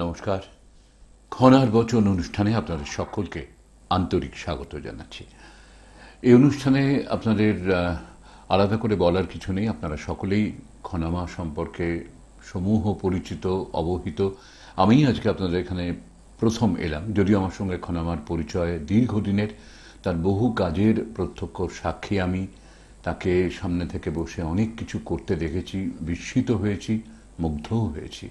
নমস্কার। খনার বচন অনুষ্ঠানে আপনাদের সকলকে আন্তরিক স্বাগত জানাচ্ছি। এই অনুষ্ঠানে আপনাদের আলাদা করে বলার কিছু নেই, আপনারা সকলেই খনামা সম্পর্কে সমূহ পরিচিত, অবহিত। আমি আজকে আপনাদের এখানে প্রথম এলাম, যদিও আমার সঙ্গে খনামার পরিচয় দীর্ঘদিনের। তার বহু কাজের প্রত্যক্ষ সাক্ষী আমি। তাকে সামনে থেকে বসে অনেক কিছু করতে দেখেছি, বিস্মিত হয়েছি, মুগ্ধও হয়েছি।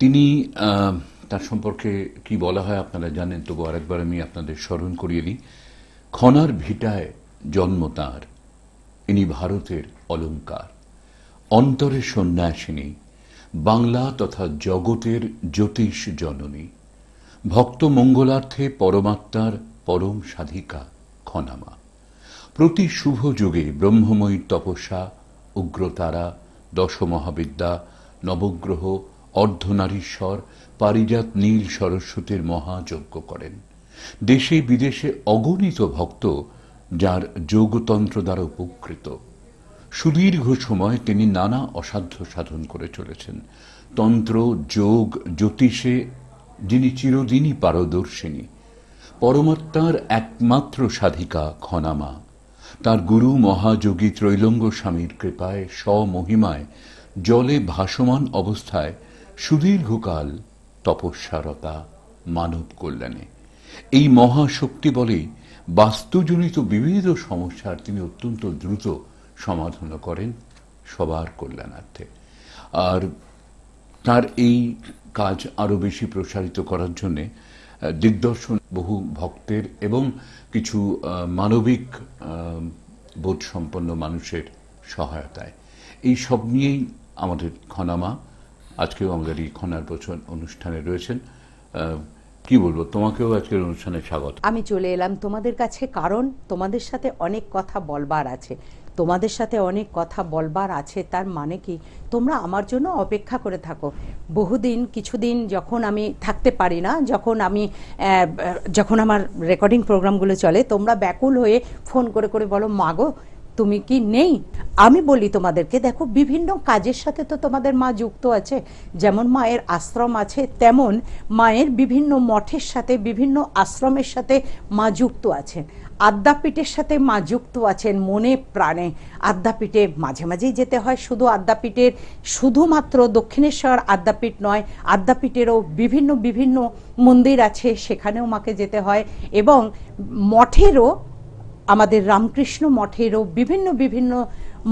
তিনি তার সম্পর্কে কি বলা হয় আপনারা জানেন, তবু আরেকবার আমি আপনাদের স্মরণ করিয়ে দিই। খনার ভিটায় জন্ম তাঁর, ইনি ভারতের অলঙ্কার, অন্তরের সন্ন্যাসিনী, বাংলা তথা জগতের জ্যোতিষ জননী, ভক্ত মঙ্গলার্থে পরমাত্মার পরম সাধিকা খনামা। প্রতি শুভ যুগে ব্রহ্মময়ী তপস্যা, উগ্রতারা, দশমহাবিদ্যা, নবগ্রহ, অর্ধনারীশ্বর, পারিজাত নীল সরস্বতীর মহাযজ্ঞ করেন। দেশে বিদেশে অগণিত ভক্ত যার যোগতন্ত্র দ্বারা উপকৃত। সুদীর্ঘ সময় তিনি নানা অসাধ্য সাধন করে চলেছেন। তন্ত্র, যোগ, জ্যোতিষে যিনি চিরদিনই পারদর্শিনী, পরমাত্মার একমাত্র সাধিকা খনামা। তার গুরু মহাযোগী ত্রৈলঙ্গ স্বামীর কৃপায় স্বমহিমায় জলে ভাসমান অবস্থায় সুদীর্ঘকাল তপস্যারতা মানব কল্যাণে। এই মহাশক্তি বলেই বাস্তুজনিত বিবিধ সমস্যার তিনি অত্যন্ত দ্রুত সমাধান করেন সবার কল্যাণার্থে। আর তার এই কাজ আরও বেশি প্রসারিত করার জন্যে দিগদর্শন বহু ভক্তের এবং কিছু মানবিক বোধসম্পন্ন মানুষের সহায়তায়। এই সব নিয়েই আমাদের খনামা আজকেও আমাদের এই খনার বচন অনুষ্ঠানে রয়েছেন। কি বলবো, তোমাকেও আজকের অনুষ্ঠানে স্বাগত। আমি চলে এলাম তোমাদের কাছে, কারণ তোমাদের সাথে অনেক কথা বলবার আছে। তোমাদের সাথে অনেক কথা বলবার আছে, তার মানে কি, তোমরা আমার জন্য অপেক্ষা করে থাকো। বহুদিন, কিছুদিন যখন আমি থাকতে পারি না, যখন আমার রেকর্ডিং প্রোগ্রামগুলো চলে, তোমরা ব্যাকুল হয়ে ফোন করে করে বলো, মাগো তুমি কি নেই? আমি বলি তোমাদেরকে, দেখো বিভিন্ন কাজের সাথে তো তোমাদের মা যুক্ত আছে। যেমন মায়ের আশ্রম আছে, তেমন মায়ের বিভিন্ন মঠের সাথে, বিভিন্ন আশ্রমের সাথে মা যুক্ত আছেন। আদ্যাপীঠের সাথে মা যুক্ত আছেন মনে প্রাণে। আদ্যাপীঠে মাঝে মাঝেই যেতে হয়। শুধু আদ্যাপীঠের, শুধুমাত্র দক্ষিণেশ্বর আদ্যাপীঠ নয়, আদ্যাপীঠেরও বিভিন্ন বিভিন্ন মন্দির আছে, সেখানেও মাকে যেতে হয়। এবং মঠেরও, আমাদের রামকৃষ্ণ মঠেরও বিভিন্ন বিভিন্ন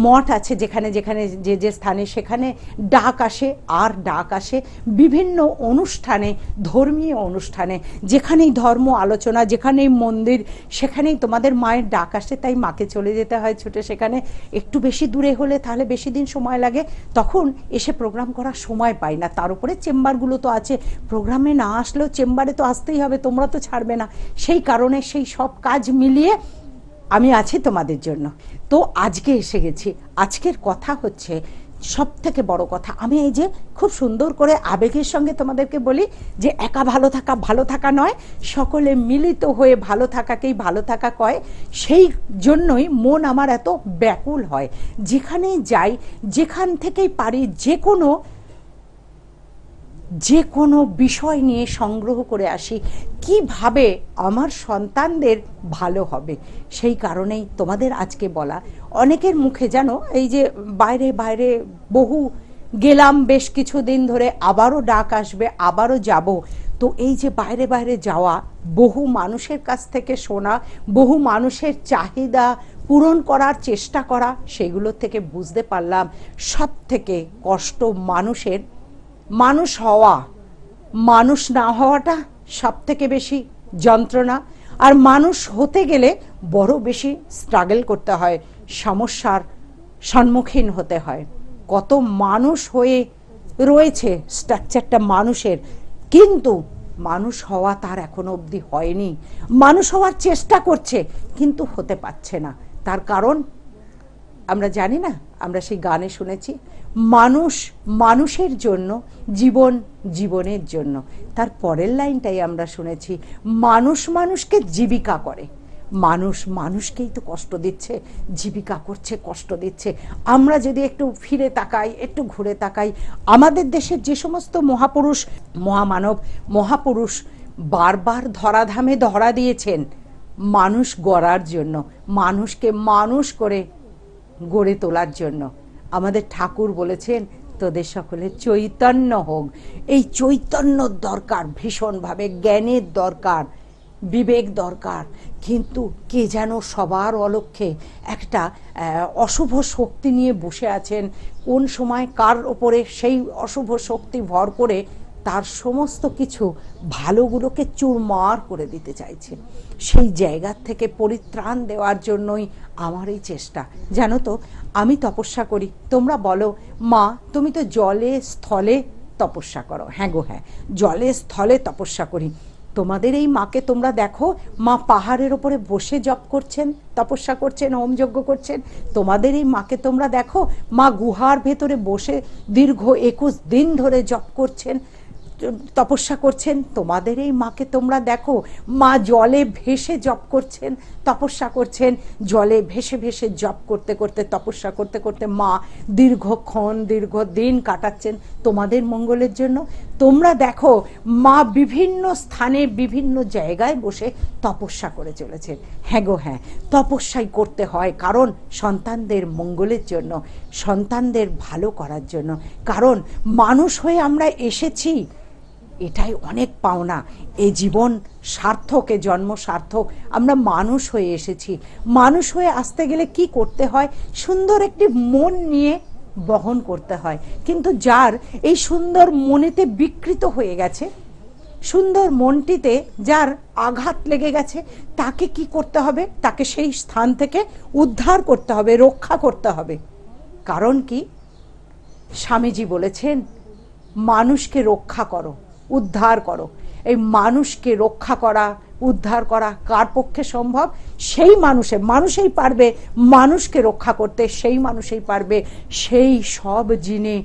মঠ আছে, যেখানে যেখানে যে যে স্থানে সেখানে ডাক আসে, আর ডাক আসে বিভিন্ন অনুষ্ঠানে, ধর্মীয় অনুষ্ঠানে। যেখানেই ধর্ম আলোচনা, যেখানেই মন্দির, সেখানেই তোমাদের মায়ের ডাক আসে। তাই মাকে চলে যেতে হয় ছুটে সেখানে। একটু বেশি দূরে হলে তাহলে বেশি দিন সময় লাগে, তখন এসে প্রোগ্রাম করার সময় পাই না। তার উপরে চেম্বারগুলো তো আছে, প্রোগ্রামে না আসলেও চেম্বারে তো আসতেই হবে, তোমরা তো ছাড়বে না। সেই কারণে সেই সব কাজ মিলিয়ে আমি আছি তোমাদের জন্য। তো আজকে এসে গেছি। আজকের কথা হচ্ছে, সব থেকে বড় কথা, আমি এই যে খুব সুন্দর করে আবেগের সঙ্গে তোমাদেরকে বলি যে একা ভালো থাকা নয়, সকলে মিলিত হয়ে ভালো থাকাকেই ভালো থাকা কয়। সেই জন্যই মন আমার এত ব্যাকুল হয়। যেখানে যাই, যেখান থেকেই পারি, যে কোনো বিষয় নিয়ে সংগ্রহ করে আসি, কিভাবে আমার সন্তানদের ভালো হবে। সেই কারণেই তোমাদের আজকে বলা। অনেকের মুখে জানো, এই যে বাইরে বাইরে বহু গেলাম বেশ কিছুদিন ধরে, আবারও ডাক আসবে, আবারও যাব। তো এই যে বাইরে বাইরে যাওয়া, বহু মানুষের কাছ থেকে শোনা, বহু মানুষের চাহিদা পূরণ করার চেষ্টা করা, সেগুলো থেকে বুঝতে পারলাম সব থেকে কষ্ট মানুষের মানুষ হওয়া। মানুষ না হওয়াটা সব থেকে বেশি যন্ত্রণা। আর মানুষ হতে গেলে বড় বেশি স্ট্রাগল করতে হয়, সমস্যার সম্মুখীন হতে হয়। কত মানুষ হয়ে রয়েছে স্ট্রাকচারটা মানুষের, কিন্তু মানুষ হওয়া তার এখনো অবধি হয়নি। মানুষ হওয়ার চেষ্টা করছে কিন্তু হতে পারছে না। তার কারণ আমরা জানি না, আমরা সেই গানে শুনেছি, মানুষ মানুষের জন্য, জীবন জীবনের জন্য। তার পরের লাইনটাই আমরা শুনেছি, মানুষ মানুষকে জীবিকা করে। মানুষ মানুষকেই তো কষ্ট দিচ্ছে, জীবিকা করছে, কষ্ট দিচ্ছে। আমরা যদি একটু ফিরে তাকাই, একটু ঘুরে তাকাই, আমাদের দেশের যে সমস্ত মহাপুরুষ, মহামানব, মহাপুরুষ বারবার ধরাধামে ধরা দিয়েছেন মানুষ গড়ার জন্য, মানুষকে মানুষ করে গড়ে তোলার জন্য। আমাদের ঠাকুর বলেছেন তোদের সকলের চৈতন্য হোক। এই চৈতন্য দরকার ভীষণভাবে, জ্ঞানের দরকার, বিবেক দরকার। কিন্তু কে যেন সবার অলক্ষ্যে একটা অশুভ শক্তি নিয়ে বসে আছেন, কোন সময় কার ওপরে সেই অশুভ শক্তি ভর করে তার সমস্ত কিছু ভালোগুলোকে চুরমার করে দিতে চাইছে। সেই জায়গার থেকে পরিত্রাণ দেওয়ার জন্যই আমার এই চেষ্টা। জানো তো, আমি তপস্যা করি। তোমরা বলো মা তুমি তো জলে স্থলে তপস্যা করো। হ্যাঁ গো হ্যাঁ, জলে স্থলে তপস্যা করি। তোমাদের এই মাকে তোমরা দেখো, মা পাহাড়ের ওপরে বসে জপ করছেন, তপস্যা করছেন, হোমযজ্ঞ করছেন। তোমাদের এই মাকে তোমরা দেখো, মা গুহার ভেতরে বসে দীর্ঘ 21 দিন ধরে জপ করছেন, তপস্যা করছেন। তোমাদের এই মাকে তোমরা দেখো, মা জলে ভেসে জপ করছেন, তপস্যা করছেন। জলে ভেসে ভেসে জপ করতে করতে, তপস্যা করতে করতে মা দীর্ঘক্ষণ দীর্ঘদিন কাটাচ্ছেন তোমাদের মঙ্গলের জন্য। তোমরা দেখো মা বিভিন্ন স্থানে বিভিন্ন জায়গায় বসে তপস্যা করে চলেছেন। হ্যাঁ গো হ্যাঁ, তপস্যাই করতে হয়, কারণ সন্তানদের মঙ্গলের জন্য, সন্তানদের ভালো করার জন্য। কারণ মানুষ হয়ে আমরা এসেছি, এটাই অনেক পাওনা। এ জীবন সার্থক, এ জন্ম সার্থক। আমরা মানুষ হয়ে এসেছি। মানুষ হয়ে আসতে গেলে কি করতে হয়? সুন্দর একটি মন নিয়ে বহন করতে হয়। কিন্তু যার এই সুন্দর মনেতে বিকৃত হয়ে গেছে, সুন্দর মনটিতে যার আঘাত লেগে গেছে, তাকে কি করতে হবে? তাকে সেই স্থান থেকে উদ্ধার করতে হবে, রক্ষা করতে হবে। কারণ কি? স্বামীজি বলেছেন মানুষকে রক্ষা করো, উদ্ধার করো। এই মানুষকে রক্ষা করা, উদ্ধার করা কার পক্ষে সম্ভব? সেই মানুষেই পারবে মানুষকে রক্ষা করতে। সেই মানুষেই পারবে সেই সব জিনে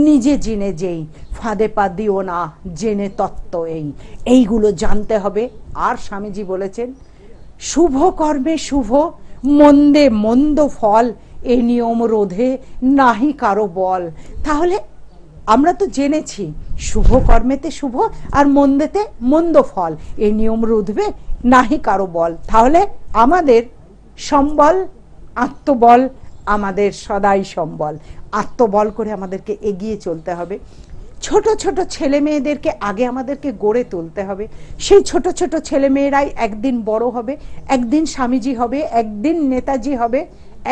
নিজে জিনে যেই ফাঁদে পা দিও না, জেনে তত্ত্ব এইগুলো জানতে হবে। আর স্বামীজি বলেছেন শুভ কর্মে শুভ, মন্দে মন্দ ফল, এ নিয়ম রোধে নাহি কারো বল। তাহলে আমরা তো জেনেছি শুভ কর্মেতে শুভ আর মন্দেতে মন্দ ফল, এই নিয়ম রোধবে নাহি কারো বল। তাহলে আমাদের সম্বল আত্মবল, আমাদের সদাই সম্বল। আত্মবল করে আমাদেরকে এগিয়ে চলতে হবে। ছোট ছোট ছেলে মেয়েদেরকে আগে আমাদেরকে গড়ে তুলতে হবে। সেই ছোট ছোট ছেলে মেয়েরাই একদিন বড় হবে, একদিন স্বামীজি হবে, একদিন নেতাজি হবে,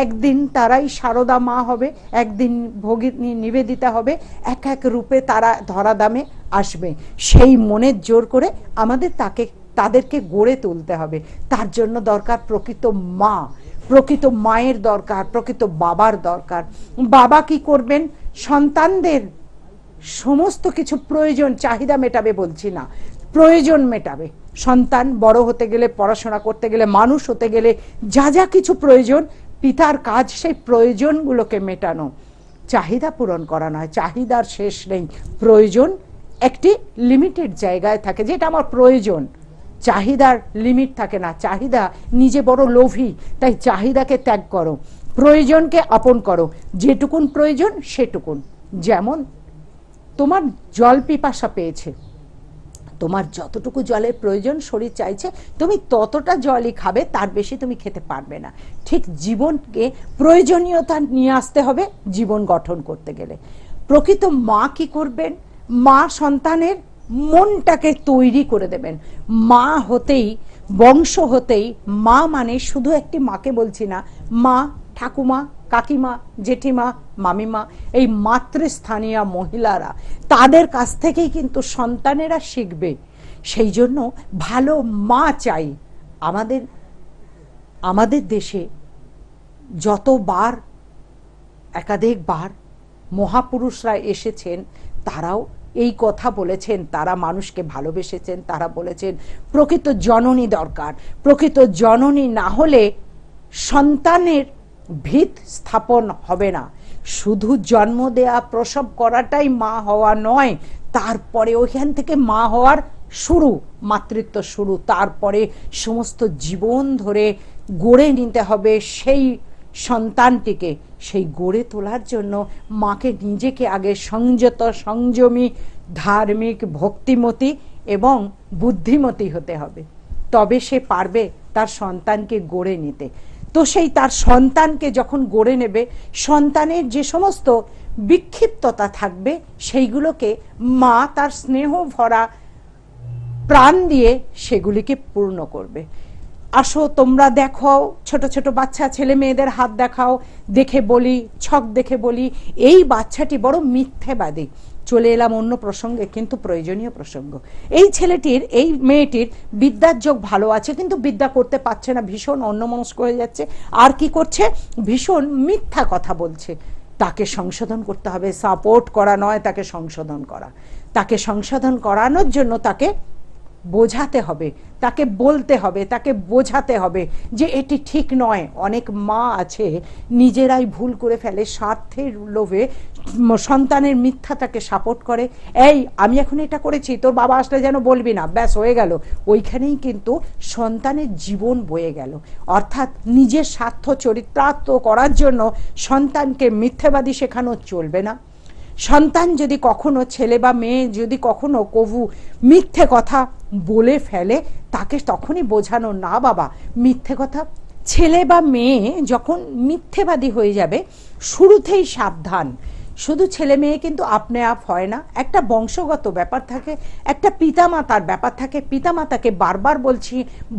একদিন তারাই সারদা মা হবে, একদিন ভগিনী নিবেদিতা হবে। এক এক রূপে তারা ধরাধামে আসবে। সেই মনের জোর করে আমাদের তাদেরকে গড়ে তুলতে হবে। তার জন্য দরকার প্রকৃত মা, প্রকৃত মায়ের দরকার, প্রকৃত বাবার দরকার। বাবা কি করবেন? সন্তানদের সমস্ত কিছু প্রয়োজন, চাহিদা মেটাবে বলছি না, প্রয়োজন মেটাবে। সন্তান বড় হতে গেলে, পড়াশোনা করতে গেলে, মানুষ হতে গেলে যা যা কিছু প্রয়োজন, পিতার কাজ সেই প্রয়োজনগুলোকে মেটানো, চাহিদা পূরণ করা নয়। চাহিদার শেষ নেই, প্রয়োজন একটি লিমিটেড জায়গায় থাকে, যেটা আমার প্রয়োজন। চাহিদার লিমিট থাকে না। চাহিদা নিজে বড় লোভী, তাই চাহিদাকে ত্যাগ করো, প্রয়োজনকে আপন করো। যেটুকুন প্রয়োজন সেটুকুন। যেমন তোমার জল পিপাসা পেয়েছে, তোমার যতটুকু জলের প্রয়োজন শরীর চাইছে, তুমি ততটা জলই খাবে, তার বেশি তুমি খেতে পারবে না। ঠিক জীবনকে প্রয়োজনীয়তা নিয়ে আসতে হবে জীবন গঠন করতে গেলে। প্রকৃত মা কি করবেন? মা সন্তানের মনটাকে তৈরি করে দেবেন। মা হতেই, বংশ হতেই, মা মানে শুধু একটি মাকে বলছি না, মা, ঠাকুমা, কাকিমা, জেঠিমা, মামিমা, এই মাতৃস্থানীয় মহিলারা, তাদের কাছ থেকেই কিন্তু সন্তানেরা শিখবে। সেই জন্য ভালো মা চাই। আমাদের দেশে যতবার, একাধিকবার মহাপুরুষরা এসেছেন, তারাও এই কথা বলেছেন। তারা মানুষকে ভালোবেসেছেন। তারা বলেছেন প্রকৃত জননী দরকার। প্রকৃত জননী না হলে সন্তানের ভিত স্থাপন হবে না। শুধু জন্ম দেয়া, প্রসব করাটাই মা হওয়া নয়, তারপরে ওইখান থেকে মা হওয়ার শুরু, মাতৃত্ব শুরু। তারপরে সমস্ত জীবন ধরে গড়ে নিতে হবে সেই সন্তানটিকে। সেই গড়ে তোলার জন্য মাকে নিজেকে আগে সংযত, সংযমী, ধার্মিক, ভক্তিমতী এবং বুদ্ধিমতী হতে হবে, তবে সে পারবে তার সন্তানকে গড়ে নিতে। তো সেই তার সন্তানকে যখন গড়ে নেবে, সন্তানের যে সমস্ত বিক্ষিপ্ততা থাকবে সেইগুলোকে মা তার স্নেহ ভরা প্রাণ দিয়ে সেগুলিকে পূর্ণ করবে। আসো তোমরা দেখো, ছোট ছোট বাচ্চা ছেলে মেয়েদের হাত দেখাও, দেখে বলি, ছক দেখে বলি এই বাচ্চাটি বড় মিথ্যেবাদী। চলে এলাম অন্য প্রসঙ্গে, কিন্তু প্রয়োজনীয় প্রসঙ্গ। এই ছেলেটির, এই মেয়েটির বিদ্যার যোগ ভালো আছে, কিন্তু বিদ্যা করতে পারছে না, ভীষণ অন্যমনস্ক হয়ে যাচ্ছে। আর কি করছে? ভীষণ মিথ্যা কথা বলছে। তাকে সংশোধন করতে হবে, সাপোর্ট করা নয়, তাকে সংশোধন করা। তাকে সংশোধন করানোর জন্য তাকে বোঝাতে হবে, তাকে বলতে হবে, তাকে বোঝাতে হবে যে এটি ঠিক নয়। অনেক মা আছে নিজেরাই ভুল করে ফেলে, স্বার্থের লোভে সন্তানের মিথ্যাটাকে সাপোর্ট করে। এই আমি এখন এটা করেছি, তোর বাবা আসলে যেন বলবি না, ব্যাস হয়ে গেল। ওইখানেই কিন্তু সন্তানের জীবন বয়ে গেল। অর্থাৎ নিজের স্বার্থ চরিতার্থ করার জন্য সন্তানকে মিথ্যেবাদী শেখানো চলবে না। সন্তান যদি কখনো, ছেলে বা মেয়ে যদি কখনো কভু মিথ্যে কথা বলে ফেলে, তাকে তখনই বোঝানো, না বাবা মিথ্যে কথা। ছেলে বা মেয়ে যখন মিথ্যেবাদী হয়ে যাবে, শুরুতেই সাবধান। শুধু ছেলে মেয়ে কিন্তু আপনে আপ হয় না, একটা বংশগত ব্যাপার থাকে, একটা পিতামাতার ব্যাপার থাকে। পিতামাতাকে বারবার বলছি,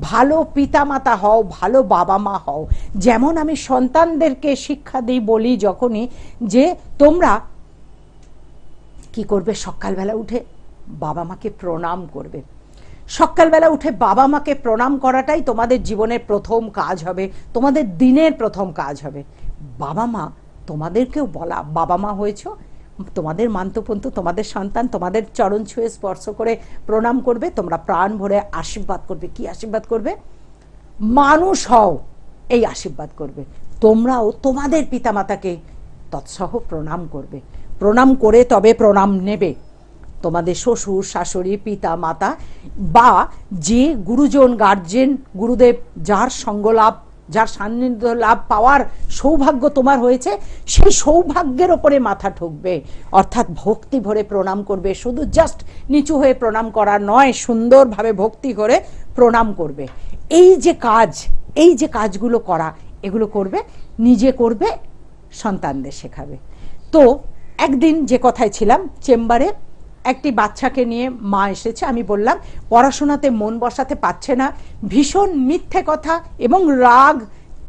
ভালো পিতামাতা হও, ভালো বাবা মা হও। যেমন আমি সন্তানদেরকে শিক্ষা দিই, বলি যখনই, যে তোমরা কি করবে, সকালবেলা উঠে বাবা মাকে প্রণাম করবে। সকালবেলা উঠে বাবা মাকে প্রণাম করাটাই তোমাদের জীবনের প্রথম কাজ হবে, তোমাদের দিনের প্রথম কাজ হবে। বাবা মা তোমাদেরকেও বলা, বাবা মা হয়েছ, তোমাদের মান্তপন্তু, তোমাদের সন্তান তোমাদের চরণ ছুঁয়ে স্পর্শ করে প্রণাম করবে, তোমরা প্রাণ ভরে আশীর্বাদ করবে। কি আশীর্বাদ করবে? মানুষ হও, এই আশীর্বাদ করবে। তোমরাও তোমাদের পিতামাতাকে তৎসহ প্রণাম করবে। প্রণাম করে তবে প্রণাম নেবে। তোমাদের শ্বশুর শাশুড়ি, পিতা মাতা বা যে গুরুজন, গার্জেন, গুরুদেব, যার সঙ্গ লাভ, যার সান্নিধ্য লাভ পাওয়ার সৌভাগ্য তোমার হয়েছে, সেই সৌভাগ্যের ওপরে মাথা ঠুকবে। অর্থাৎ ভক্তি ভরে প্রণাম করবে। শুধু জাস্ট নিচু হয়ে প্রণাম করা নয়, সুন্দরভাবে ভক্তি করে প্রণাম করবে। এই যে কাজ, এই যে কাজগুলো করা, এগুলো করবে, নিজে করবে, সন্তানদের শেখাবে। তো একদিন যে কথায় ছিলাম, চেম্বারে একটি বাচ্চাকে নিয়ে মা এসেছে। আমি বললাম পড়াশোনাতে মন বসাতে পারছে না, ভীষণ মিথ্যে কথা এবং রাগ,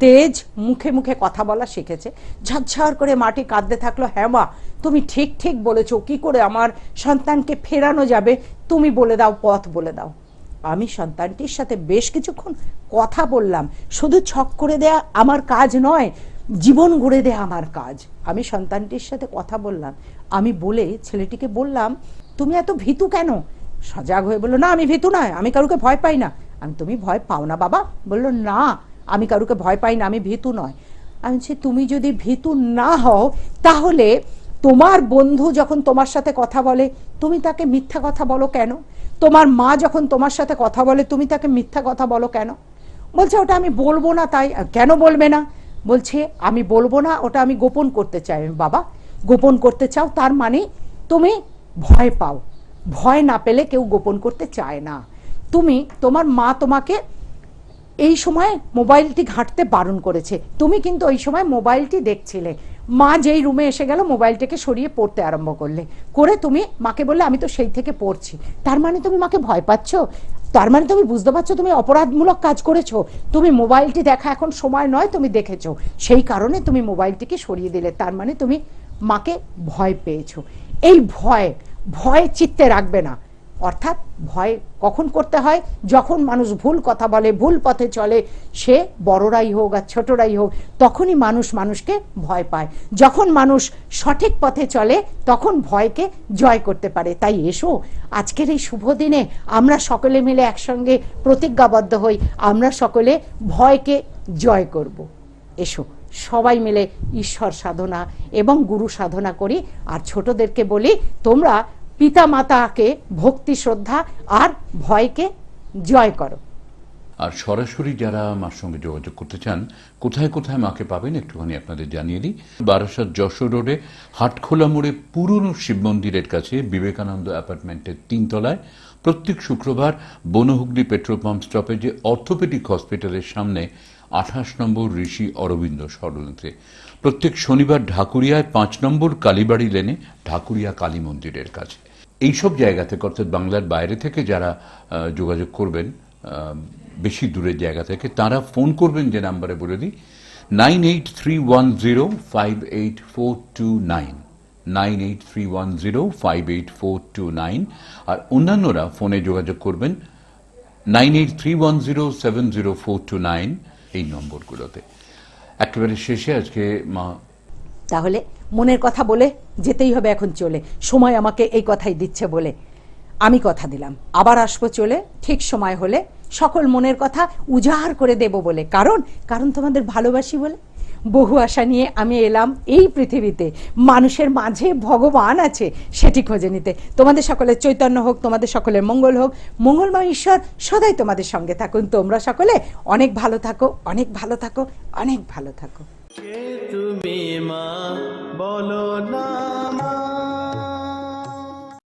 তেজ, মুখে মুখে কথা বলা শিখেছে। ঝরঝর করে মাটি কাঁদতে থাকলো। হ্যাঁ মা, তুমি ঠিক ঠিক বলেছো, কি করে আমার সন্তানকে ফেরানো যাবে, তুমি বলে দাও, পথ বলে দাও। আমি সন্তানটির সাথে বেশ কিছুক্ষণ কথা বললাম। শুধু ছক করে দেয়া আমার কাজ নয়, জীবন গড়ে দেয়া আমার কাজ। আমি সন্তানটির সাথে কথা বললাম। আমি বলে ছেলেটিকে বললাম, তুমি এত ভীতু কেন? সজাগ হয়ে বললো, না আমি ভীতু নয়, আমি কারুকে ভয় পাই না। আমি, তুমি ভয় পাও না বাবা? বললো, না আমি কারুকে ভয় পাই না, আমি ভীতু নয়। আমি বলছি, তুমি যদি ভীতু না হও, তাহলে তোমার বন্ধু যখন তোমার সাথে কথা বলে, তুমি তাকে মিথ্যা কথা বলো কেন? তোমার মা যখন তোমার সাথে কথা বলে, তুমি তাকে মিথ্যা কথা বলো কেন? বলছে, ওটা আমি বলবো না। তাই? কেন বলবে না? বলছে, আমি বলবো না, ওটা আমি গোপন করতে চাই। বাবা, গোপন করতে চাও, তার মানে তুমি ভয় পাও। ভয় না পেলে কেউ গোপন করতে চায় না। তুমি, তোমার মা তোমাকে এই সময় মোবাইলটি ঘাঁটতে বারণ করেছে, তুমি কিন্তু ওই সময় মোবাইলটি দেখছিলে। মা যেই রুমে এসে গেল, মোবাইলটাকে সরিয়ে পড়তে আরম্ভ করলে, করে তুমি মাকে বললে, আমি তো সেই থেকে পড়ছি। তার মানে তুমি মাকে ভয় পাচ্ছ? তার মানে তুমি বুঝতে পারছো তুমি অপরাধমূলক কাজ করেছো? তুমি মোবাইলটি দেখা এখন সময় নয়, তুমি দেখেছো, সেই কারণে তুমি মোবাইলটিকে সরিয়ে দিলে। তার মানে তুমি মাকে ভয় পেয়েছো। এই ভয়, ভয় চিত্তে রাখবে না। অর্থাৎ ভয় কখন করতে হয়? যখন মানুষ ভুল কথা বলে, ভুল পথে চলে, সে বড়রাই হোক আর ছোটরাই হোক, তখনই মানুষ মানুষকে ভয় পায়। যখন মানুষ সঠিক পথে চলে, তখন ভয়কে জয় করতে পারে। তাই এসো, আজকের এই শুভ দিনে আমরা সকলে মিলে একসঙ্গে প্রতিজ্ঞাবদ্ধ হই, আমরা সকলে ভয়কে জয় করব। এসো সবাই মিলে ঈশ্বর সাধনা এবং গুরু সাধনা করি। আর ছোটদেরকে বলি, তোমরা পিতা মাতাকে ভক্তি শ্রদ্ধা আর ভয়কে জয় করো। আর সরাসরি যারা মার সঙ্গে যোগাযোগ করতে চান, কোথায় কোথায় মাকে পাবেন একটুখানি আপনাদের জানিয়ে দিই। বারাসাত যশোর রোডে হাটখোলা মোড়ে পুরনো শিব মন্দিরের কাছে বিবেকানন্দ অ্যাপার্টমেন্টের 3 তলায়, প্রত্যেক শুক্রবার বনহুগলি পেট্রোল পাম্প স্টপেজে অর্থোপেডিক হসপিটালের সামনে 28 নম্বর ঋষি অরবিন্দ সরণিতে, প্রত্যেক শনিবার ঢাকুরিয়ায় 5 নম্বর কালীবাড়ি লেনে ঢাকুরিয়া কালী মন্দিরের কাছে। এইসব জায়গা থেকে, অর্থাৎ বাংলার বাইরে থেকে যারা যোগাযোগ করবেন, বেশি দূরের জায়গা থেকে, তারা ফোন করবেন যে নাম্বারে বলে দিই, 9831058429, 9831058429। আর অন্যান্যরা ফোনে যোগাযোগ করবেন 9831070429 এই নম্বরগুলোতে। একেবারে শেষে আজকে মা, তাহলে মনের কথা বলে যেতেই হবে এখন চলে, সময় আমাকে এই কথাই দিচ্ছে বলে আমি কথা দিলাম আবার আসবো চলে, ঠিক সময় হলে সকল মনের কথা উজাড় করে দেব বলে। কারণ তোমাদের ভালোবাসি বলে। বহু আশা নিয়ে আমি এলাম এই পৃথিবীতে, মানুষের মাঝে ভগবান আছে সেটি খুঁজে নিতে। তোমাদের সকলের চৈতন্য হোক, তোমাদের সকলের মঙ্গল হোক, মঙ্গলময় ঈশ্বর সদাই তোমাদের সঙ্গে থাকুন। তোমরা সকলে অনেক ভালো থাকো, অনেক ভালো থাকো, অনেক ভালো থাকো। তুমি